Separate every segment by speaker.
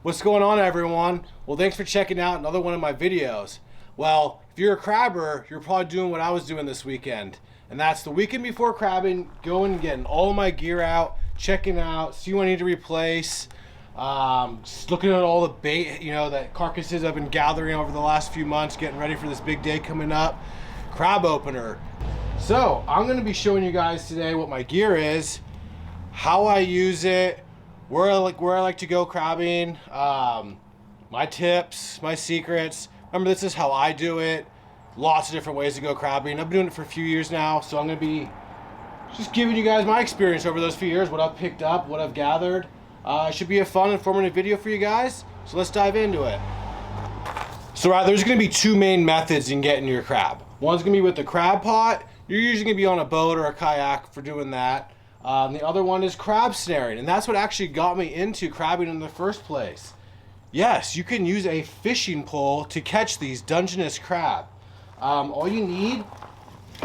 Speaker 1: What's going on, everyone? Well, thanks for checking out another one of my videos. Well, if you're a crabber, you're probably doing what I was doing this weekend, and that's the weekend before crabbing, going and getting all of my gear out, checking out, see what I need to replace, just looking at all the bait, that carcasses I've been gathering over the last few months, getting ready for this big day coming up, crab opener. So, I'm going to be showing you guys today what my gear is, how I use it, where I like to go crabbing, my tips, my secrets. Remember, this is how I do it. Lots of different ways to go crabbing. I've been doing it for a few years now, so I'm going to be just giving you guys my experience over those few years, what I've picked up, what I've gathered. It should be a fun, informative video for you guys, so let's dive into it. So there's going to be two main methods in getting your crab. One's going to be with the crab pot. You're usually going to be on a boat or a kayak for doing that. The other one is crab snaring, and that's what actually got me into crabbing in the first place. Yes, you can use a fishing pole to catch these Dungeness crab. All you need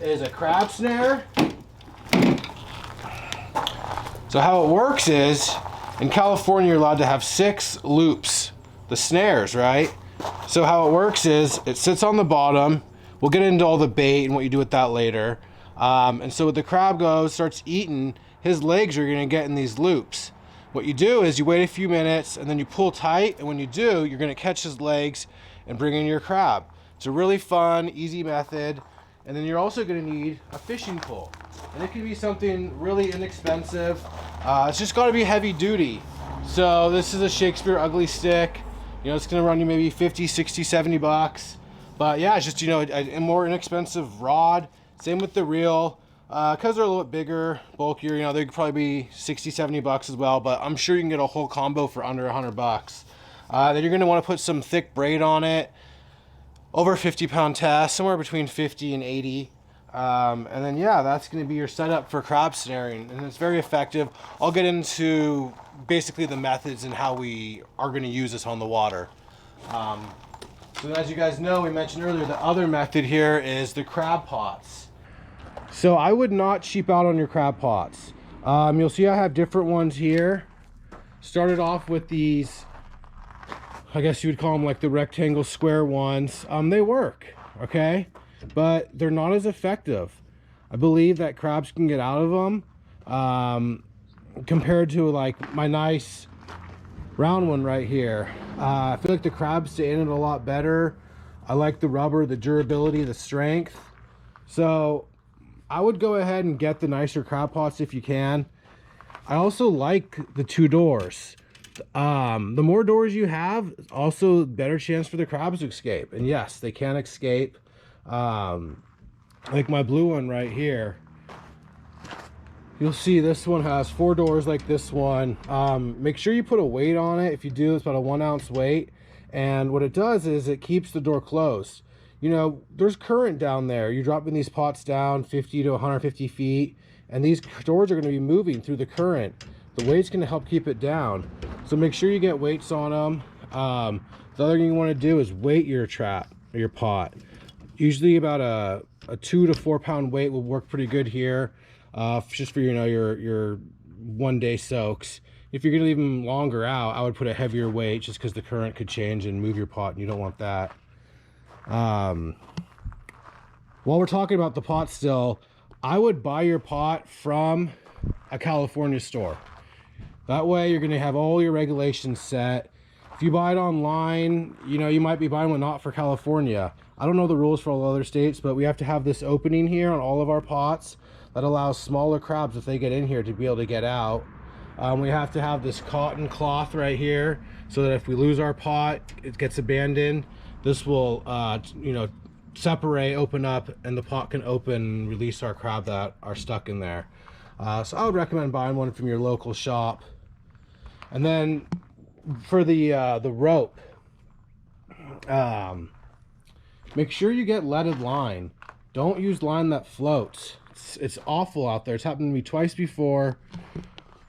Speaker 1: is a crab snare. So how it works is, in California you're allowed to have 6 loops, the snares, right? So how it works is, it sits on the bottom. We'll get into all the bait and what you do with that later. And so the crab starts eating, his legs are gonna get in these loops. What you do is you wait a few minutes and then you pull tight, and when you do, you're gonna catch his legs and bring in your crab. It's a really fun, easy method. And then you're also gonna need a fishing pole. And it can be something really inexpensive. It's just gotta be heavy duty. So this is a Shakespeare ugly stick. It's gonna run you maybe 50, 60, 70 bucks. But yeah, it's just, a more inexpensive rod. Same with the reel, because they're a little bit bigger, bulkier, they could probably be 60, 70 bucks as well, but I'm sure you can get a whole combo for under 100 bucks. Then you're gonna wanna put some thick braid on it, over a 50-pound test, somewhere between 50 and 80. And then yeah, that's gonna be your setup for crab snaring, and it's very effective. I'll get into basically the methods and how we are gonna use this on the water. So as you guys know, we mentioned earlier, the other method here is the crab pots. So I would not cheap out on your crab pots. You'll see I have different ones here. Started off with these, I guess you would call them like the rectangle square ones. They work, okay? But they're not as effective. I believe that crabs can get out of them compared to like my nice round one right here. I feel like the crabs stay in it a lot better. I like the rubber, the durability, the strength. So I would go ahead and get the nicer crab pots if you can. I also like the 2 doors. The more doors you have, also better chance for the crabs to escape. And yes, they can escape. Like my blue one right here. You'll see this one has 4 doors like this one. Make sure you put a weight on it. If you do, it's about a 1 ounce weight. And what it does is it keeps the door closed. There's current down there. You're dropping these pots down 50 to 150 feet, and these doors are going to be moving through the current. The weight's going to help keep it down. So make sure you get weights on them. The other thing you want to do is weight your trap or your pot. Usually about a 2 to 4 pound weight will work pretty good here. Just for your 1 day soaks. If you're gonna leave them longer out, I would put a heavier weight, just because the current could change and move your pot, and you don't want that. While we're talking about the pot still, I would buy your pot from a California store. That way you're gonna have all your regulations set. If you buy it online, you might be buying one not for California. I don't know the rules for all other states, but we have to have this opening here on all of our pots that allows smaller crabs, if they get in here, to be able to get out. We have to have this cotton cloth right here, so that if we lose our pot, it gets abandoned. This will, separate, open up, and the pot can open and release our crab that are stuck in there. So I would recommend buying one from your local shop. And then for the rope, make sure you get leaded line. Don't use line that floats. It's awful out there. It's happened to me twice before,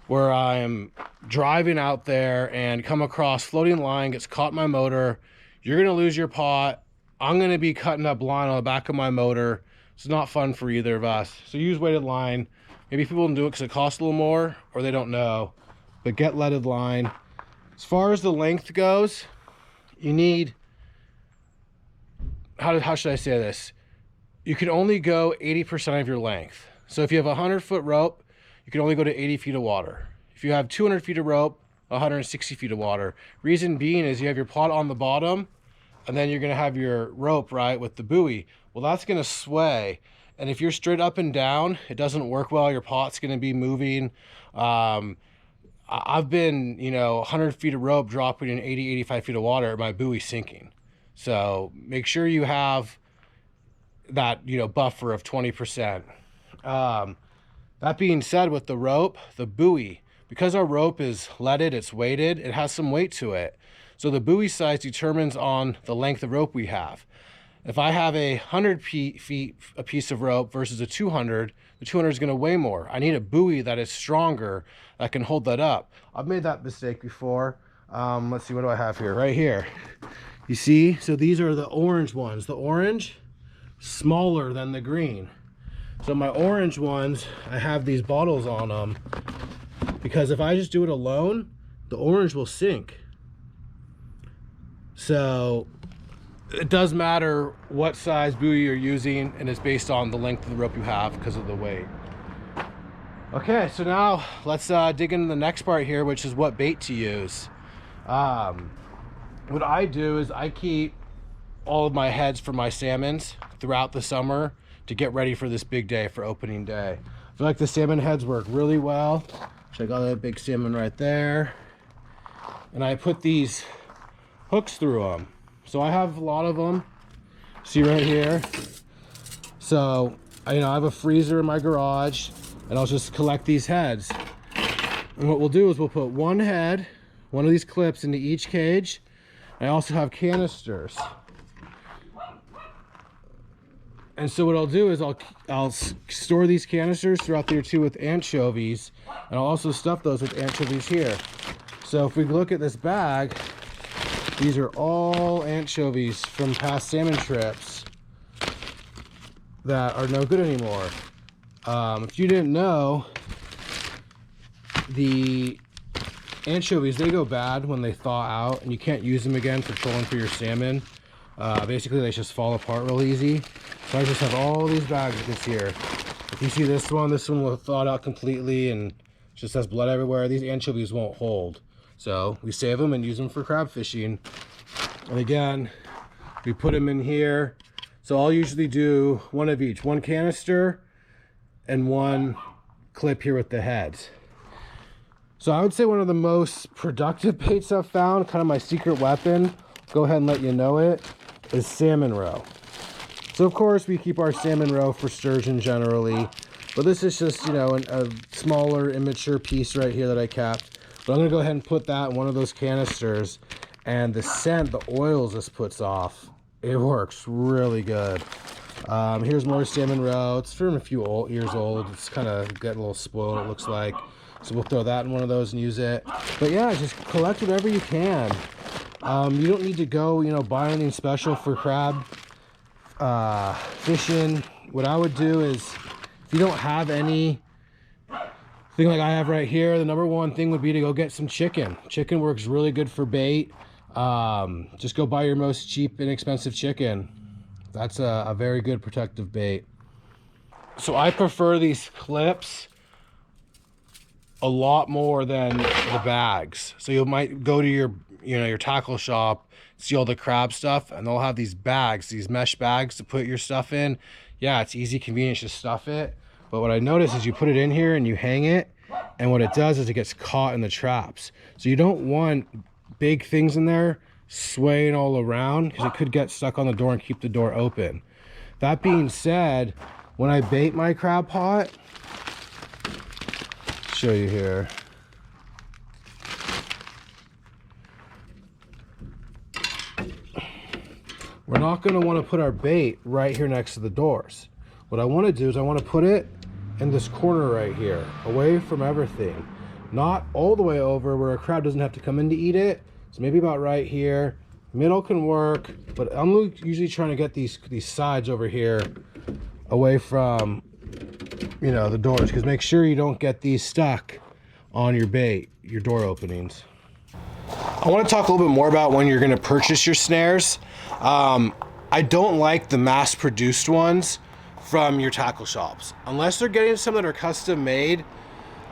Speaker 1: where I am driving out there and come across floating line, gets caught in my motor. You're gonna lose your pot. I'm gonna be cutting up line on the back of my motor. It's not fun for either of us. So use weighted line. Maybe people don't do it because it costs a little more, or they don't know. But get leaded line. As far as the length goes, you need, how should I say this? You can only go 80% of your length. So if you have a 100-foot rope, you can only go to 80 feet of water. If you have 200 feet of rope, 160 feet of water. Reason being is you have your pot on the bottom, and then you're gonna have your rope, right, with the buoy. Well, that's gonna sway. And if you're straight up and down, it doesn't work well. Your pot's gonna be moving. I've been, 100 feet of rope dropping in 80, 85 feet of water, my buoy sinking. So make sure you have that, buffer of 20%. That being said, with the rope, the buoy, because our rope is leaded, it's weighted, it has some weight to it. So the buoy size determines on the length of rope we have. If I have a 100 feet a piece of rope versus a 200, the 200 is going to weigh more. I need a buoy that is stronger that can hold that up. I've made that mistake before. Let's see, what do I have here? Right here. You see? So these are the orange ones. The orange, smaller than the green. So my orange ones, I have these bottles on them because if I just do it alone, the orange will sink. So it does matter what size buoy you're using, and it's based on the length of the rope you have because of the weight. Okay, so now let's dig into the next part here, which is what bait to use. What I do is I keep all of my heads for my salmons throughout the summer to get ready for this big day, for opening day. I feel like the salmon heads work really well. Check out that big salmon right there. And I put these hooks through them. So I have a lot of them. See right here. So, I have a freezer in my garage, and I'll just collect these heads. And what we'll do is we'll put one head, one of these clips into each cage. I also have canisters. And so what I'll do is I'll store these canisters throughout the year too with anchovies, and I'll also stuff those with anchovies here. So if we look at this bag, these are all anchovies from past salmon trips that are no good anymore. If you didn't know, the anchovies, they go bad when they thaw out, and you can't use them again for trolling for your salmon. Basically, they just fall apart real easy. So I just have all these bags you can see here. If you see this one will thaw out completely and just has blood everywhere. These anchovies won't hold. So we save them and use them for crab fishing. And again, we put them in here. So I'll usually do one of each, one canister and one clip here with the heads. So I would say one of the most productive baits I've found, kind of my secret weapon, go ahead and let you know it, is salmon roe. So of course we keep our salmon roe for sturgeon generally, but this is just, a smaller immature piece right here that I kept. But I'm gonna go ahead and put that in one of those canisters, and the scent, the oils this puts off, it works really good. Here's more salmon roe. It's from a few years old. It's kind of getting a little spoiled, it looks like. So we'll throw that in one of those and use it. But yeah, just collect whatever you can. You don't need to go, buy anything special for crab fishing. What I would do is, if you don't have anything like I have right here, the number one thing would be to go get some chicken. Chicken works really good for bait. Just go buy your most cheap, inexpensive chicken. That's a very good protective bait. So I prefer these clips a lot more than the bags. So you might go to your tackle shop, see all the crab stuff, and they'll have these bags, these mesh bags to put your stuff in. Yeah, it's easy, convenient to stuff it. But what I notice is you put it in here and you hang it, and what it does is it gets caught in the traps. So you don't want big things in there swaying all around, because it could get stuck on the door and keep the door open. That being said, when I bait my crab pot, show you here. We're not going to want to put our bait right here next to the doors. What I want to do is I want to put it in this corner right here, away from everything. Not all the way over where a crab doesn't have to come in to eat it. So maybe about right here. Middle can work, but I'm usually trying to get these sides over here away from, the doors, because make sure you don't get these stuck on your bait, your door openings. I want to talk a little bit more about when you're going to purchase your snares. I don't like the mass-produced ones from your tackle shops. Unless they're getting some that are custom made,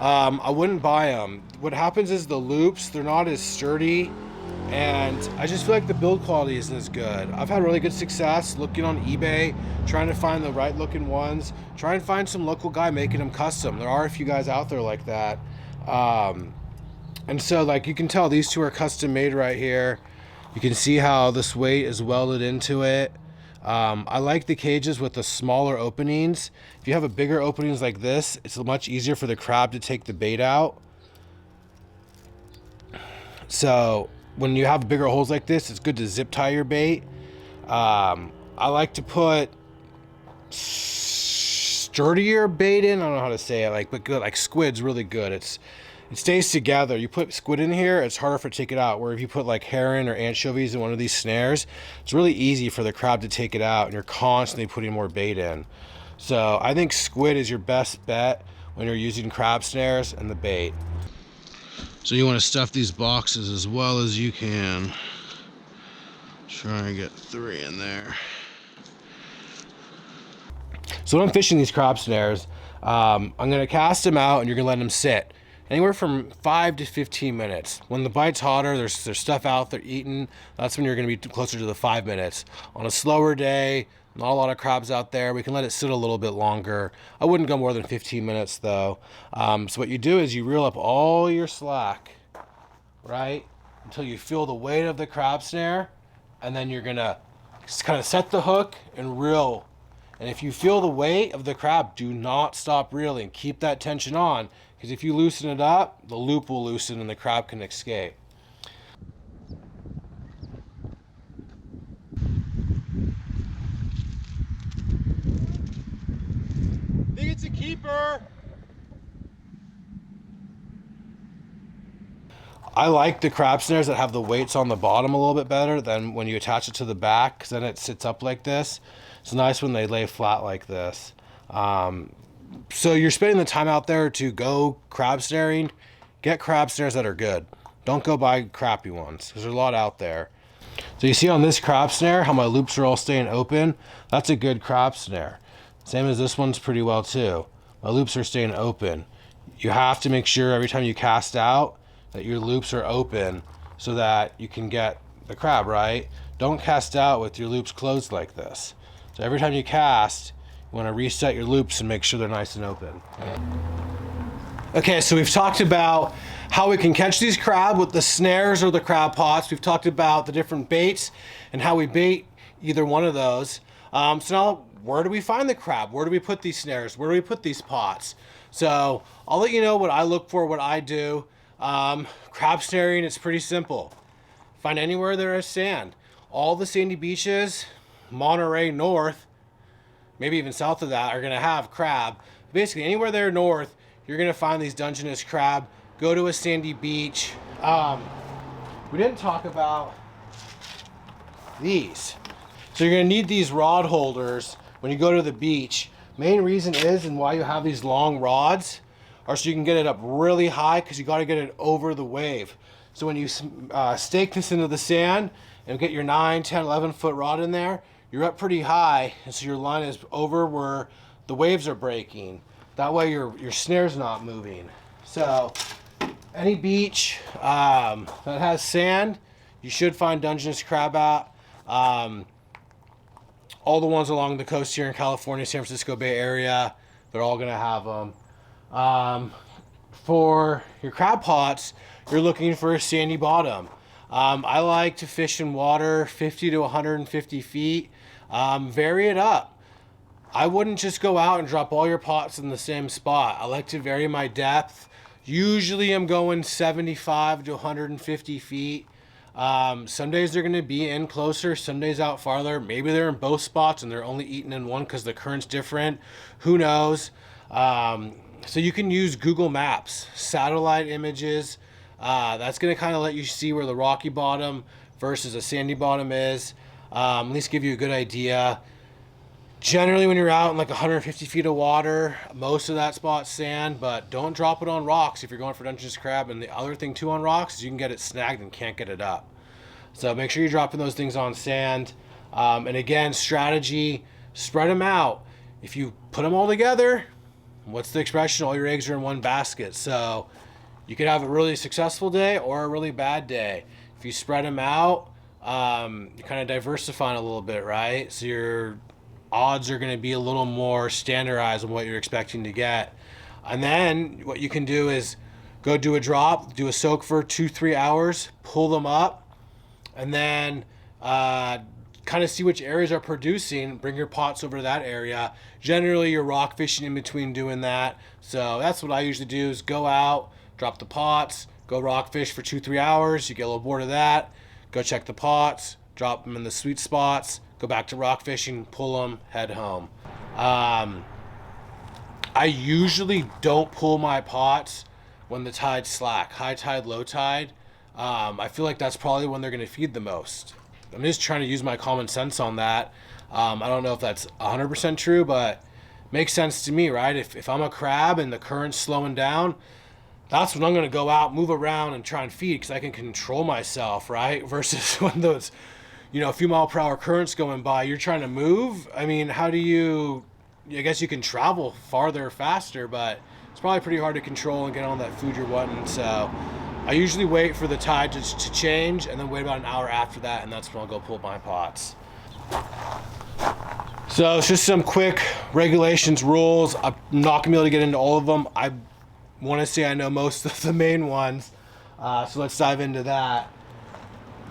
Speaker 1: I wouldn't buy them. What happens is the loops, they're not as sturdy, and I just feel like the build quality isn't as good. I've had really good success looking on eBay, trying to find the right looking ones, try and find some local guy making them custom. There are a few guys out there like that. And so like you can tell these two are custom made right here. You can see how this weight is welded into it. I like the cages with the smaller openings. If you have a bigger openings like this, it's much easier for the crab to take the bait out. So when you have bigger holes like this, it's good to zip tie your bait. I like to put sturdier bait in. I don't know how to say it, but good, like squid's really good. It stays together. You put squid in here, it's harder for it to take it out. Where if you put like herring or anchovies in one of these snares, it's really easy for the crab to take it out, and you're constantly putting more bait in. So I think squid is your best bet when you're using crab snares and the bait. So you want to stuff these boxes as well as you can. Try and get 3 in there. So when I'm fishing these crab snares, I'm going to cast them out and you're going to let them sit anywhere from 5 to 15 minutes. When the bite's hotter, there's stuff out there eating, that's when you're going to be closer to the 5 minutes. On a slower day, not a lot of crabs out there, we can let it sit a little bit longer. I wouldn't go more than 15 minutes though. So what you do is you reel up all your slack, right, until you feel the weight of the crab snare, and then you're going to kind of set the hook and reel. And if you feel the weight of the crab, do not stop reeling. Keep that tension on, because if you loosen it up, the loop will loosen and the crab can escape. I think it's a keeper. I like the crab snares that have the weights on the bottom a little bit better than when you attach it to the back, because then it sits up like this. It's nice when they lay flat like this. So you're spending the time out there to go crab snaring, get crab snares that are good. Don't go buy crappy ones, because there's a lot out there. So you see on this crab snare how my loops are all staying open? That's a good crab snare. Same as this one's pretty well too. My loops are staying open. You have to make sure every time you cast out that your loops are open so that you can get the crab, right? Don't cast out with your loops closed like this. So every time you cast, you want to reset your loops and make sure they're nice and open. Okay, so we've talked about how we can catch these crab with the snares or the crab pots. We've talked about the different baits and how we bait either one of those. So now, where do we find the crab? Where do we put these snares? Where do we put these pots? So I'll let you know what I look for, what I do. Crab snaring, it's pretty simple. Find anywhere there is sand. All the sandy beaches, Monterey north, maybe even south of that, are going to have crab. Basically, anywhere there north, you're going to find these Dungeness crab. Go to a sandy beach. We didn't talk about these. So you're going to need these rod holders when you go to the beach. Main reason is, and why you have these long rods, are so you can get it up really high, because you got to get it over the wave. So when you stake this into the sand and get your 9, 10, 11 foot rod in there, you're up pretty high, and so your line is over where the waves are breaking. That way your snare's not moving. So any beach that has sand, you should find Dungeness crab at. All the ones along the coast here in California, San Francisco Bay Area, they're all gonna have them. For your crab pots, you're looking for a sandy bottom. I like to fish in water 50 to 150 feet. Vary it up. I wouldn't just go out and drop all your pots in the same spot. I like to vary my depth. Usually I'm going 75 to 150 feet. Some days they're going to be in closer, some days out farther. Maybe they're in both spots and they're only eating in one because the current's different. Who knows? So you can use Google Maps, satellite images. That's going to kind of let you see where the rocky bottom versus a sandy bottom is. At least give you a good idea. Generally, when you're out in like 150 feet of water, most of that spot's sand, but don't drop it on rocks if you're going for Dungeness crab. And the other thing too on rocks is you can get it snagged and can't get it up. So make sure you're dropping those things on sand. And again, strategy, spread them out. If you put them all together, what's the expression? All your eggs are in one basket. So you could have a really successful day or a really bad day. If you spread them out, you're kind of diversifying a little bit, right? So your odds are going to be a little more standardized on what you're expecting to get. And then what you can do is go do a drop, do a soak for 2-3 hours, pull them up, and then kind of see which areas are producing, bring your pots over to that area. Generally, you're rock fishing in between doing that. So that's what I usually do is go out, drop the pots, go rock fish for 2-3 hours. You get a little bored of that, go check the pots, drop them in the sweet spots, go back to rock fishing, pull them, head home. I usually don't pull my pots when the tide's slack, high tide, low tide. I feel like that's probably when they're going to feed the most. I'm just trying to use my common sense on that. I don't know if that's 100% true, but makes sense to me, right? If I'm a crab and the current's slowing down, that's when I'm going to go out, move around, and try and feed because I can control myself, right? Versus when those, a few mile per hour currents going by, you're trying to move. I mean, how do you, I guess you can travel farther faster, but it's probably pretty hard to control and get on that food you're wanting. So I usually wait for the tide to change and then wait about an hour after that, and that's when I'll go pull my pots. So it's just some quick regulations, rules. I'm not gonna be able to get into all of them. I want to say I know most of the main ones. So let's dive into that.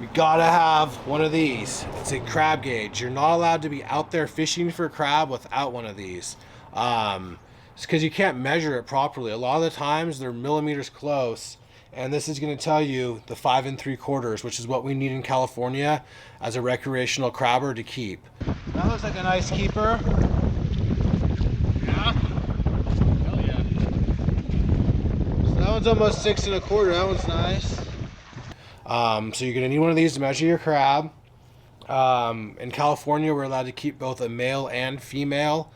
Speaker 1: You gotta have one of these. It's a crab gauge. You're not allowed to be out there fishing for crab without one of these. It's because you can't measure it properly. A lot of the times they're millimeters close, and this is going to tell you the 5 3/4, which is what we need in California as a recreational crabber to keep. That looks like a nice keeper. Yeah. Hell yeah. So that one's almost 6 1/4. That one's nice. So you're going to need one of these to measure your crab. In California, we're allowed to keep both a male and female.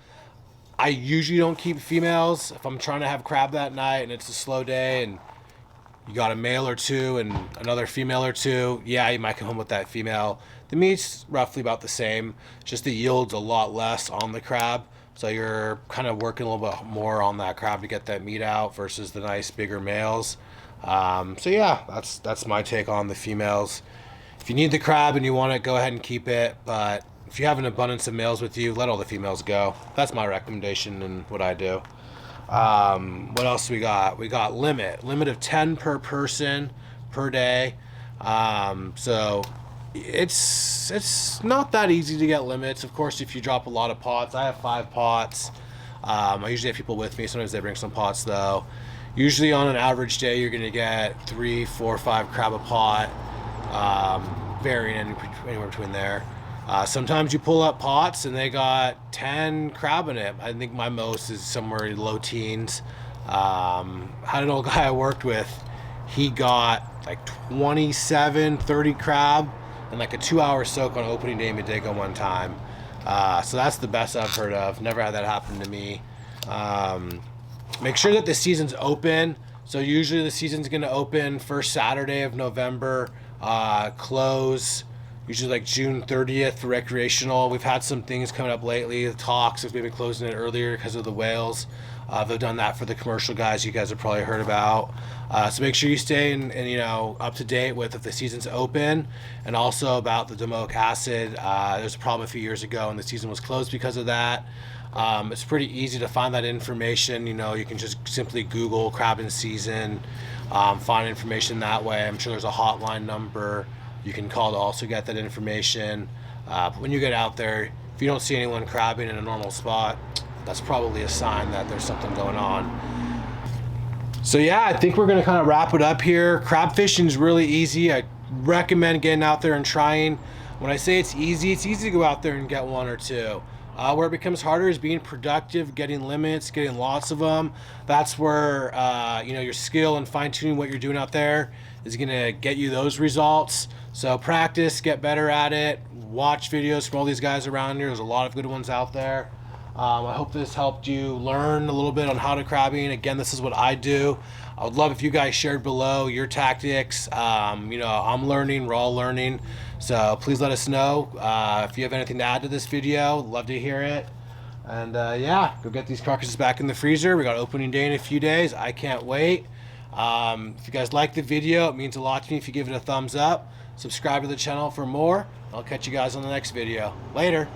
Speaker 1: I usually don't keep females. If I'm trying to have crab that night and it's a slow day and you got a male or two and another female or two, yeah, you might come home with that female. The meat's roughly about the same, just the yield's a lot less on the crab. So you're kind of working a little bit more on that crab to get that meat out versus the nice bigger males. So yeah, that's my take on the females. If you need the crab and you want it, go ahead and keep it. But if you have an abundance of males with you, let all the females go. That's my recommendation and what I do. What else we got? We got limit of 10 per person per day. So it's not that easy to get limits. Of course, if you drop a lot of pots, I have 5 pots. I usually have people with me. Sometimes they bring some pots though. Usually on an average day, you're gonna get 3, 4, 5 crab a pot, varying anywhere between there. Sometimes you pull up pots and they got 10 crab in it. I think my most is somewhere in low teens. Had an old guy I worked with, he got like 27, 30 crab and like a 2-hour soak on opening day in Midego one time. So that's the best I've heard of. Never had that happen to me. Make sure that the season's open. So usually the season's gonna open first Saturday of November, close usually like June 30th for recreational. We've had some things coming up lately. The talks have maybe closing it earlier because of the whales. They've done that for the commercial guys you guys have probably heard about. So make sure you stay up to date with if the season's open, and also about the domoic acid. There was a problem a few years ago and the season was closed because of that. It's pretty easy to find that information. You can just simply Google crab in season, find information that way. I'm sure there's a hotline number you can call to also get that information. But when you get out there, if you don't see anyone crabbing in a normal spot, that's probably a sign that there's something going on. So yeah, I think we're gonna kind of wrap it up here. Crab fishing is really easy. I recommend getting out there and trying. When I say it's easy to go out there and get 1 or 2. Where it becomes harder is being productive, getting limits, getting lots of them. That's where your skill and fine-tuning what you're doing out there is gonna get you those results. So practice, get better at it, watched videos from all these guys around here. There's a lot of good ones out there. I hope this helped you learn a little bit on how to crabbing. Again, this is what I do. I would love if you guys shared below your tactics. You know, I'm learning, we're all learning. So please let us know if you have anything to add to this video. Love to hear it. And yeah, go get these carcasses back in the freezer. We got opening day in a few days. I can't wait. If you guys like the video, it means a lot to me if you give it a thumbs up. Subscribe to the channel for more. I'll catch you guys on the next video. Later.